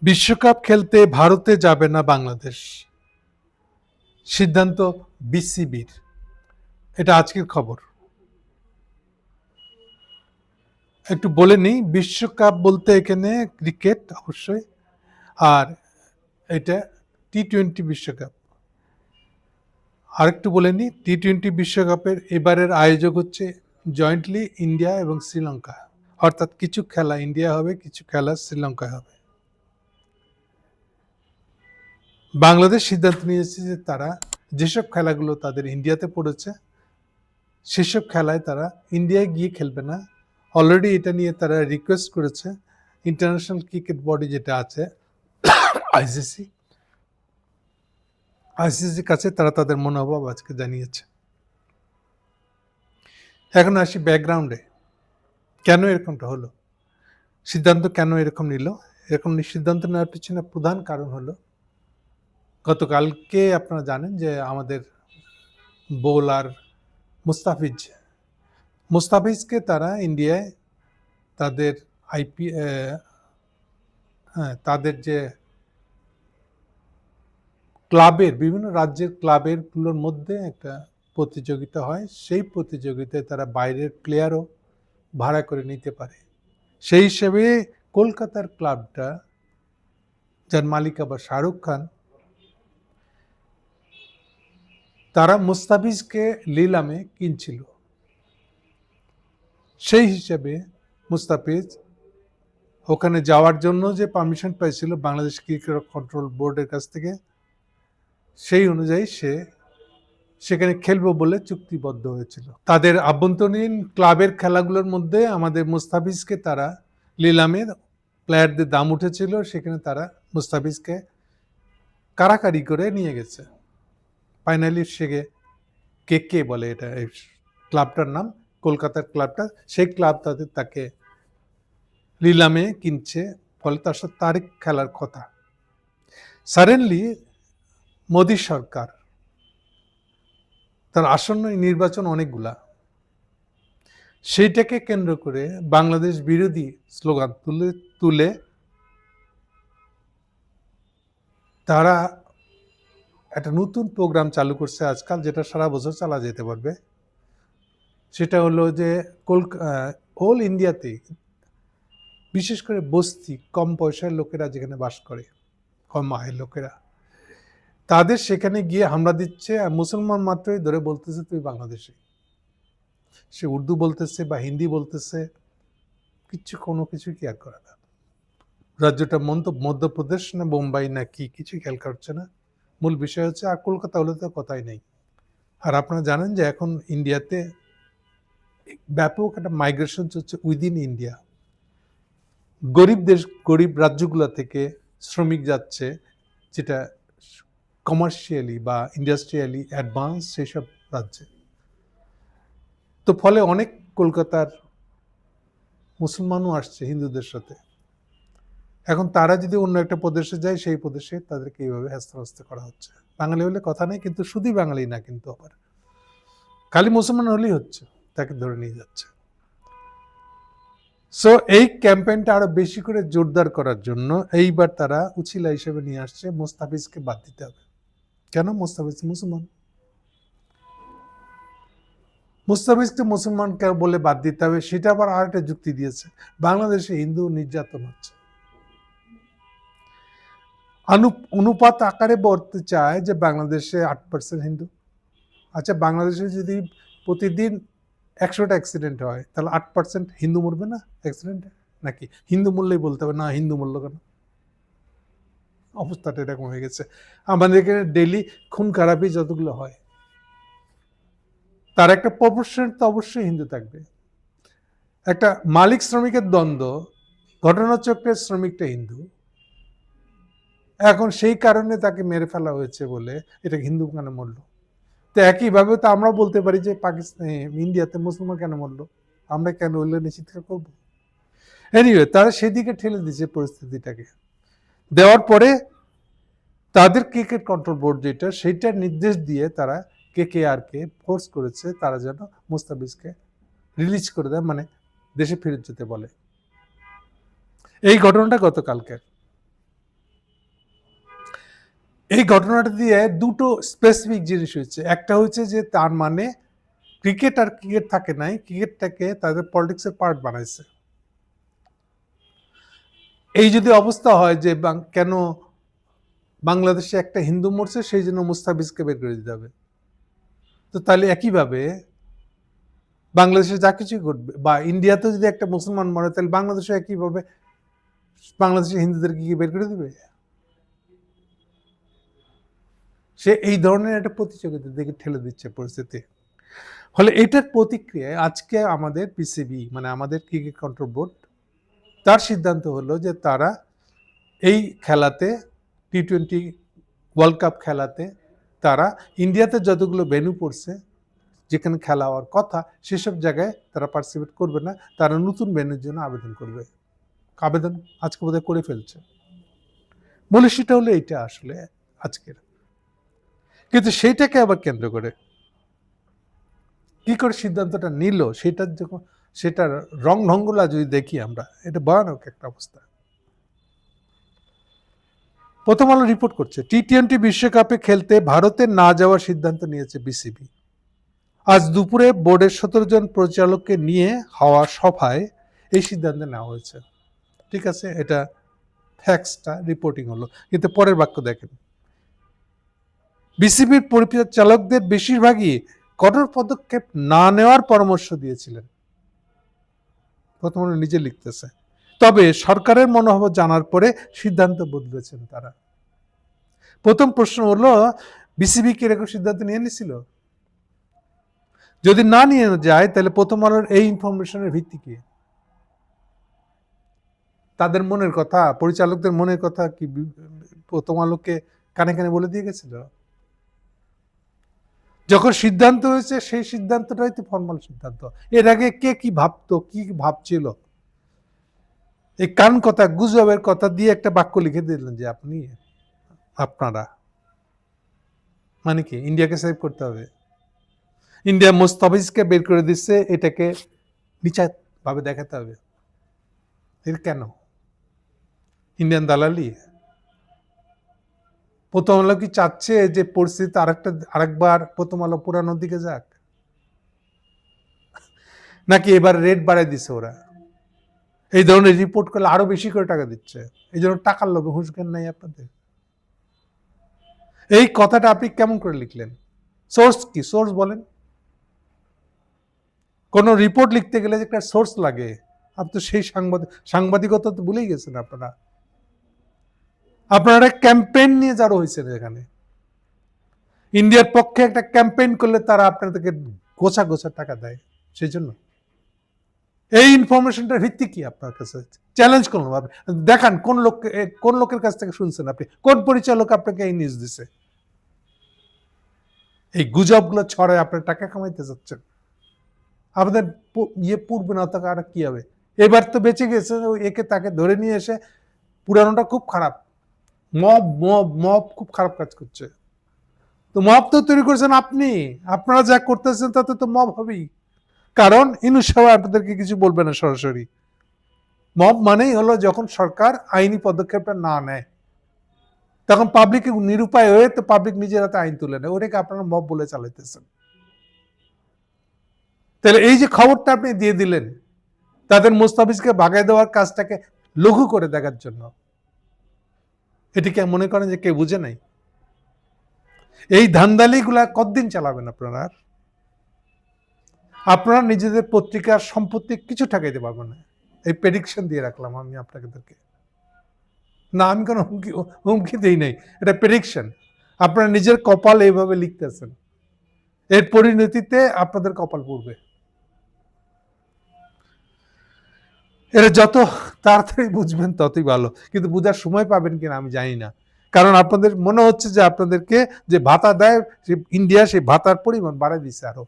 বিশ্বকাপ খেলতে ভারতে যাবে না বাংলাদেশ, সিদ্ধান্ত বিসিবির। এটা আজকের খবর। একটু বলে নিই, বিশ্বকাপ বলতে এখানে ক্রিকেট অবশ্যই, আর এটা টি-20 বিশ্বকাপ। আরেকটু বলে নিই, টি-20 বিশ্বকাপের এবারের আয়োজক হচ্ছে জয়েন্টলি ইন্ডিয়া এবং শ্রীলঙ্কা। অর্থাৎ কিছু খেলা ইন্ডিয়া হবে, কিছু খেলা শ্রীলঙ্কায় হবে। বাংলাদেশ সিদ্ধান্ত নিয়েছে যে তারা যেসব খেলাগুলো তাদের ইন্ডিয়াতে পড়েছে সেসব খেলায় তারা ইন্ডিয়ায় গিয়ে খেলবে না। অলরেডি এটা নিয়ে তারা রিকোয়েস্ট করেছে ইন্টারন্যাশনাল ক্রিকেট বডি যেটা আছে আইসিসি কাছে, তারা তাদের মনোভাব আজকে জানিয়েছে। এখন আসি ব্যাকগ্রাউন্ডে, কেন এরকমটা হলো, সিদ্ধান্ত কেন এরকম নিল। এরকম সিদ্ধান্ত নেওয়ার পিছনে প্রধান কারণ হলো, গতকালকে আপনারা জানেন যে আমাদের বোলার মুস্তাফিজকে তারা ইন্ডিয়ায় তাদের তাদের যে ক্লাবের, বিভিন্ন রাজ্যের ক্লাবেরগুলোর মধ্যে একটা প্রতিযোগিতা হয়, সেই প্রতিযোগিতায় তারা বাইরের প্লেয়ারও ভাড়া করে নিতে পারে। সেই হিসেবে কলকাতার ক্লাবটা, যার মালিক আবার শাহরুখ খান, তারা মুস্তাফিজকে লিলামে কিনছিল। সেই হিসেবে মুস্তাফিজ ওখানে যাওয়ার জন্য যে পারমিশন পাইছিল বাংলাদেশ ক্রিকেট কন্ট্রোল বোর্ডের কাছ থেকে, সেই অনুযায়ী সে সেখানে খেলবো বলে চুক্তিবদ্ধ হয়েছিল। তাদের আভ্যন্তরীণ ক্লাবের খেলাগুলোর মধ্যে আমাদের মুস্তাফিজকে তারা লিলামের প্লেয়ারদের দাম উঠেছিল, সেখানে তারা মুস্তাফিজকে কারাকারি করে নিয়ে গেছে। ফাইনালি সে কে বলে, এটা এই ক্লাবটার নাম, কলকাতার ক্লাবটা, সেই ক্লাব তাকে লিলামে কিনছে, ফলে তার সাথে তারিখ খেলার কথা। সাডেনলি মোদী সরকার, তার আসন্ন নির্বাচন অনেকগুলা, সেইটাকে কেন্দ্র করে বাংলাদেশ বিরোধী স্লোগান তুলে তারা একটা নতুন প্রোগ্রাম চালু করছে আজকাল, যেটা সারা বছর চালা যেতে পারবে। সেটা হলো যে হোল ইন্ডিয়াতে, বিশেষ করে বস্তি, কম পয়সার লোকেরা যেখানে বাস করে, কম আয়ের লোকেরা, তাদের সেখানে গিয়ে হামলা দিচ্ছে। আর মুসলমান মাত্রই ধরে বলতেছে তুই বাংলাদেশি। সে উর্দু বলতেছে বা হিন্দি বলতেছে, কোনো কিছু কেয়ার করে না। রাজ্যটা মধ্যপ্রদেশ না বোম্বাই না কি, কিছু খেয়াল করছে না। মূল বিষয় হচ্ছে, আর কলকাতা হলে তো কথাই নেই। আর আপনারা জানেন যে এখন ইন্ডিয়াতে ব্যাপক একটা মাইগ্রেশন চলছে উইদিন ইন্ডিয়া। গরিব রাজ্যগুলো থেকে শ্রমিক যাচ্ছে, যেটা কমার্শিয়ালি বা ইন্ডাস্ট্রিয়ালি অ্যাডভান্স সেসব রাজ্যে। তো ফলে অনেক কলকাতার মুসলমানও আসছে হিন্দুদের সাথে। এখন তারা যদি অন্য একটা প্রদেশে যায়, সেই প্রদেশে তাদেরকে এইভাবে হেস্তনেস্ত করা হচ্ছে। বাঙালি হলে কথা নেই, কিন্তু শুধুই বাঙালি না, কিন্তু আবার খালি মুসলমান হলেই হচ্ছে, তাকে ধরে নিয়ে যাচ্ছে। সো এই ক্যাম্পেইনটা আরো বেশি করে জোরদার করার জন্য এইবার তারা উছিলা হিসেবে নিয়ে আসছে মুস্তাফিজকে বাদ দিতে হবে। কেন? মুস্তাফিজ মুসলমান, মুস্তাফিজকে মুসলমান বলে বাদ দিতে হবে। সেটা আবার আরেকটা যুক্তি দিয়েছে, বাংলাদেশে হিন্দু নির্যাতন হচ্ছে, অনুপাত আকারে বলতে চায় যে বাংলাদেশে 8% হিন্দু। আচ্ছা, বাংলাদেশে যদি প্রতিদিন 100টা অ্যাক্সিডেন্ট হয়, তাহলে 8% হিন্দু মরবে না অ্যাক্সিডেন্টে? নাকি হিন্দু মরলেই বলতে হবে না হিন্দু মরল কেন? অবস্থাটা এরকম হয়ে গেছে। আমাদের এখানে ডেইলি খুন খারাপি যতগুলো হয়, তার একটা প্রপোর্শন তো অবশ্যই হিন্দু থাকবে। একটা মালিক শ্রমিকের দ্বন্দ্ব, ঘটনাচক্রের শ্রমিকটা হিন্দু, এখন সেই কারণে তাকে মেরে ফেলা হয়েছে বলে এটা হিন্দু কেন মরলো? তো একইভাবে তো আমরা বলতে পারি যে ইন্ডিয়াতে মুসলমান কেন মরলো, আমরা কেন হইলে নিশ্চিৎকার করবো? এনিওয়ে, তারা সেদিকে ঠেলে দিচ্ছে পরিস্থিতিটাকে। দেওয়ার পরে তাদের ক্রিকেট কন্ট্রোল বোর্ড যেটা, সেইটার নির্দেশ দিয়ে তারা কে ফোর্স করেছে তারা যেন মুস্তাফিজকে রিলিজ করে দেয়, মানে দেশে ফেরত যেতে বলে। এই ঘটনাটা গতকালকের। এই ঘটনাটা দিয়ে দুটো স্পেসিফিক জিনিস হচ্ছে। একটা হচ্ছে যে তার মানে ক্রিকেট আর ক্রিকেট থাকে নাই, ক্রিকেটটাকে তাদের পলিটিক্সের পার্ট বানাইছে। এই যদি অবস্থা হয় যে কেন বাংলাদেশে একটা হিন্দু মরছে সেই জন্য মুস্তাফিজকে বের করে দিতে হবে, তো তাহলে একইভাবে বাংলাদেশে যা কিছু ঘটবে, বা ইন্ডিয়াতে যদি একটা মুসলমান মরে তাহলে বাংলাদেশে একইভাবে বাংলাদেশের হিন্দুদেরকে কি বের করে দেবে? সে এই ধরনের একটা প্রতিযোগিতা দিকে ঠেলে দিচ্ছে পরিস্থিতি। ফলে এটার প্রতিক্রিয়ায় আজকে আমাদের পিসিবি মানে আমাদের ক্রিকেট কন্ট্রোল বোর্ড তার সিদ্ধান্ত হলো যে তারা এই খেলাতে টি-20 ওয়ার্ল্ড কাপ খেলাতে তারা ইন্ডিয়াতে যতগুলো ভেন্যু পড়ছে যেখানে খেলা হওয়ার কথা সেসব জায়গায় তারা পার্টিসিপেট করবে না, তারা নতুন ভেন্যুর জন্য আবেদন করবে। আবেদন আজকে বোধহয় করে ফেলছে। মূল সেটা হলো এইটা আসলে আজকের। কিন্তু সেইটাকে আবার কেন্দ্র করে কি করে সিদ্ধান্তটা নিল সেটার রং ঢঙ্গুলা যদি দেখি আমরা, এটা ভয়ানক একটা অবস্থা। প্রথম আলো রিপোর্ট করছে টি-20 বিশ্বকাপে খেলতে ভারতে না যাওয়ার সিদ্ধান্ত নিয়েছে বিসিবি। আজ দুপুরে বোর্ডের 17 জন পরিচালককে নিয়ে হওয়া সভায় এই সিদ্ধান্ত নেওয়া হয়েছে। ঠিক আছে, এটা ফ্যাক্টসটা রিপোর্টিং হলো, কিন্তু পরের বাক্য দেখেন, বিসিবির পরিচালকদের বেশিরভাগই কঠোর পদক্ষেপ না নেওয়ার পরামর্শ দিয়েছিলেন। প্রথম নিজে লিখতেছে, তবে সরকারের মনোভাব জানার পরে সিদ্ধান্ত বদলেছেন তারা। প্রথম প্রশ্ন হলো, বিসিবি কি এরকম সিদ্ধান্ত নিয়ে নিছিল? যদি না নিয়ে যায় তাহলে প্রথম আলোর এই ইনফরমেশনের ভিত্তি কি? তাদের মনের কথা, পরিচালকদের মনের কথা কি প্রথম আলোকে কানে কানে বলে দিয়ে গেছিল? যখন সিদ্ধান্ত হয়েছে সেই সিদ্ধান্তটাই তো ফর্মাল সিদ্ধান্ত। এর আগে কে কি ভাবতো, কি ভাবছিল? এই কান কথা, গুজবের কথা দিয়ে একটা বাক্য লিখে দিলেন যে আপনারা মানে কি ইন্ডিয়াকে সেভ করতে হবে, ইন্ডিয়া মুস্তাফিজকে বের করে দিচ্ছে, এটাকে নিচাত ভাবে দেখাতে হবে। এর কেন? ইন্ডিয়ান দালালি? প্রথম আলো কি চাচ্ছে যে পরিস্থিতি আরেকবার প্রথম আলো পুরানোর দিকে যাক, নাকি এবার রেট বাড়াই দিচ্ছে ওরা? এই ধরনের রিপোর্ট করলে আরো বেশি করে টাকা দিচ্ছে, এই জন্য টাকার লোভে হুঁশ জ্ঞান নাই আপনাদের। এই কথাটা আপনি কেমন করে লিখলেন? সোর্স কি? সোর্স বলেন। কোন রিপোর্ট লিখতে গেলে যে একটা সোর্স লাগে, আপনি তো সেই সাংবাদিকতা তো ভুলেই গেছেন। আপনারা ক্যাম্পেইন নিয়ে যারা হয়েছেন এখানে, ইন্ডিয়ার পক্ষে একটা ক্যাম্পেইন করলে তারা আপনাদেরকে গোছা গোছা টাকা দেয়। সেই জন্য এই ইনফরমেশনটার ভিত্তি কি আপনার কাছে? চ্যালেঞ্জ করুন, দেখান কোন লোকের কাছ থেকে শুনছেন আপনি, কোন পরিচালক আপনাকে এই নিউজ দিছে? এই গুজবগুলো ছড়ায় আপনার টাকা কামাইতে যাচ্ছেন। আমাদের পূর্বে না থাকা আর কি হবে? এবার তো বেঁচে গেছে, একে তাকে ধরে নিয়ে এসে, পুরানোটা খুব খারাপ, মব খুব খারাপ কাজ করছে। তো মব তো তৈরি করেছেন আপনি, আপনারা যা করতেছেন তাতে তো মব হবেই। কারণ ইনুস সাহেব আপনাদেরকে কিছু বলবে না সরাসরি। মব মানেই হলো যখন সরকার আইনি পদক্ষেপটা না নেয়, তখন পাবলিক নিরুপায় হয়ে তো পাবলিক নিজের হাতে আইন তুলে নেয়, ওটাকে আপনারা মব বলে চালাইতেছেন। তাহলে এই যে খবরটা আপনি দিয়ে দিলেন তাদের মুস্তাফিজকে ভাগায় দেওয়ার কাজটাকে লঘু করে দেখার জন্য, এটিকে মনে করেন যে কেউ বুঝে নাই? এই ধান্দালিগুলা কতদিন চালাবেন আপনারা? আপনারা নিজেদের পত্রিকার সম্পত্তি কিছু ঠেকাইতে পারবেন না। এই প্রেডিকশন দিয়ে রাখলাম আমি আপনাদেরকে। না, আমি কোনো হুমকি দিই নাই, এটা প্রেডিকশন। আপনারা নিজের কপাল এইভাবে লিখতেছেন, এর পরিণতিতে আপনাদের কপাল পড়বে। এটা যত তাড়াতাড়ি বুঝবেন ততই ভালো, কিন্তু বুঝার সময় পাবেন কিনা আমি জানি না। কারণ আপনাদের মনে হচ্ছে যে আপনাদেরকে যে ভাতা দেয় ইন্ডিয়া, সেই ভাতার পরিমাণ বাড়াই দিচ্ছে আরো।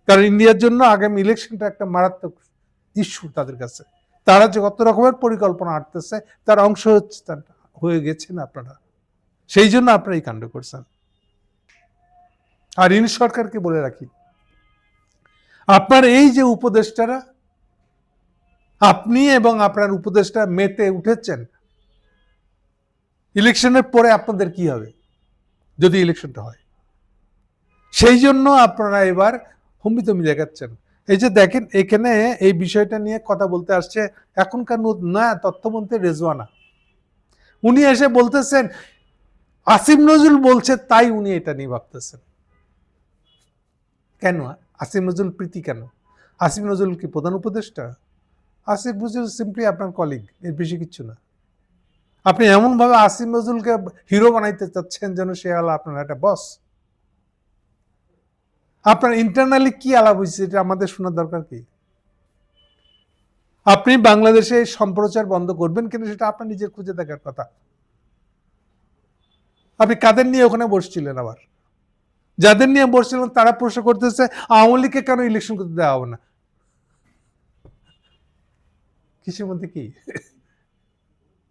কারণ ইন্ডিয়ার জন্য আগামী ইলেকশনটা একটা মারাত্মক ইস্যু তাদের কাছে। তারা যে কত রকমের পরিকল্পনা আটতেছে তার অংশ হয়ে গেছেন আপনারা, সেই জন্য আপনারা এই কাণ্ড করছেন। আর ইউনিট সরকারকে বলে রাখি, আপনার এই যে উপদেষ্টারা, আপনি এবং আপনার উপদেষ্টা মেতে উঠেছেন, ইলেকশনের পরে আপনাদের কি হবে? যদি ইলেকশনটা হয়। সেই জন্য আপনারা এবার হুম্বিতম্বি দেখাচ্ছেন। এই যে দেখেন এখানে এই বিষয়টা নিয়ে কথা বলতে আসছে এখনকার না তথ্যমন্ত্রী রেজওয়ানা, উনি এসে বলতেছেন আসিফ নজরুল বলছে তাই উনি এটা নিয়ে ভাবতেছেন। কেন আসিফ নজরুল প্রীতি কেন? আসিফ নজরুল কি প্রধান উপদেষ্টা? আসিফ নজরুল সিম্পলি আপনার কলিগ, এর বেশি কিছু না। আপনি এমন ভাবে আসিফ নজরুলকে হিরো বানাইতে চাচ্ছেন যেন সে হলো আপনার একটা বস। আপনার ইন্টারনালি কি আলাপ হয়েছে এটা আমাদের শোনার দরকার কি? আপনি বাংলাদেশে সম্প্রচার বন্ধ করবেন কিন্তু সেটা আপনার নিজের খুঁজে দেখার কথা। আপনি কাদের নিয়ে ওখানে বসছিলেন? আবার যাদের নিয়ে বসছিলেন তারা প্রশ্ন করতেছে আওয়ামী লীগকে কেন ইলেকশন করতে দেওয়া হবে না? কিসের মধ্যে কি?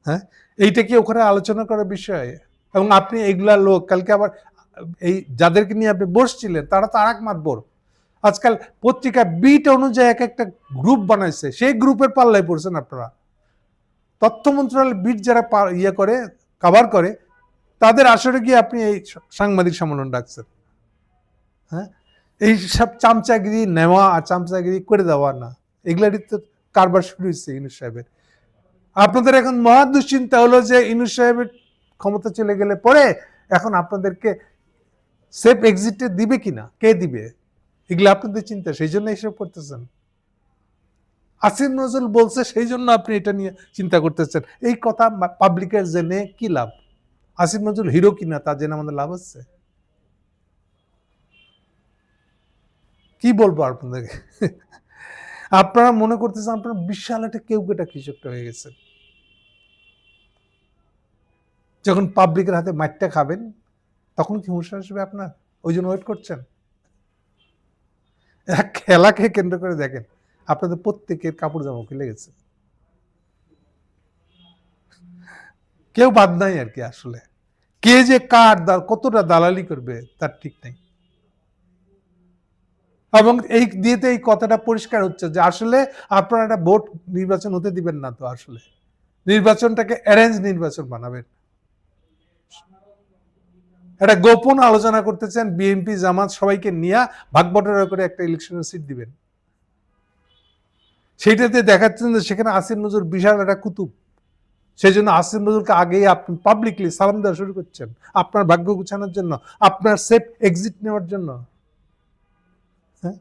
হ্যাঁ, এইটা কি ওখানে আলোচনা করার বিষয়? এবং আপনি এগুলা লোক কালকে আবার এই যাদেরকে নিয়ে আপনি বসছিলেন তারা তো আরেক মাতবর। আজকাল পত্রিকা বিট অনুযায়ী এক একটা গ্রুপ বানাইছে, সেই গ্রুপের পাল্লায় পড়ছেন আপনারা। তথ্য মন্ত্রণালয় বিট যারা ইয়ে করে কভার করে তাদের আসরে গিয়ে আপনি এই সাংবাদিক সম্মেলন ডাকছেন। হ্যাঁ, এই সব চামচাগিরি নেওয়া আর চামচাগিরি করে দেওয়া না, এগুলারই তো কারবার শুরু হয়েছে ইউনূস সাহেবের। আপনাদের এখন মহা দুশ্চিন্তা হলো যে ইউনূস সাহেবের ক্ষমতা চলে গেলে পরে এখন আপনাদেরকে সেফ এক্সিটে দিবে কিনা, কে দিবে, এগুলো আপনাদের চিন্তা, সেই জন্য এইসব করতেছেন। আসিফ নজরুল বলছে সেই জন্য আপনি এটা নিয়ে চিন্তা করতেছেন। এই কথা পাবলিকের জেনে কি লাভ? আসিফ নজরুল হিরো কিনা তা জেনে আমাদের লাভ হচ্ছে? কি বলবো আপনাদেরকে? আপনারা মনে করতেছেন আপনারা বিশাল একটা কেউ কেটা কৃষকটা হয়ে গেছে। যখন পাবলিকের হাতে মাইরটা খাবেন তখন কি হুঁশ আসবে আপনার? ওই জন্য ওয়েট করছেন? এক খেলাকে কেন্দ্র করে দেখেন আপনাদের প্রত্যেকের কাপড় জামা খুলে গেছে, কেউ বাদ নাই আর কি। আসলে কে যে কার কতটা দালালি করবে তার ঠিক নেই। এবং এই দিয়েতে এই কথাটা পরিষ্কার হচ্ছে যে আসলে আপনারা একটা ভোট নির্বাচন হতে দিবেন না, তো আসলে নির্বাচনটাকে অ্যারেঞ্জ নির্বাচন বানাবেন। একটা গোপন আলোচনা করতেছেন বিএনপি জামাত সবাইকে নিয়ে ভাগ বটরা করে একটা ইলেকশনের সিট দিবেন। সেইটাতে দেখাচ্ছেন যে সেখানে আসিফ নজরুল বিশাল একটা কুতুব, সেই জন্য আসিফ নজরুলকে আগেই আপনি পাবলিকলি সালাম দেওয়া শুরু করছেন আপনার ভাগ্য গুছানোর জন্য, আপনার সেফ এক্সিট নেওয়ার জন্য। হ্যাঁ,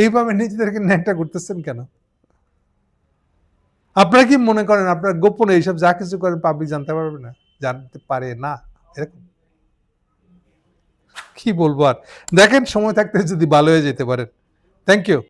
এইভাবে নিজেদেরকে ন্যাংটা করতেছেন কেন? আপনারা কি মনে করেন আপনার গোপনে এইসব যা কিছু করেন পাবলিক জানতে পারবে না? জানতে পারে না এরকম? কি বলবো আর, দেখেন সময় থাকতে যদি ভালো হয়ে যেতে পারেন। Thank you.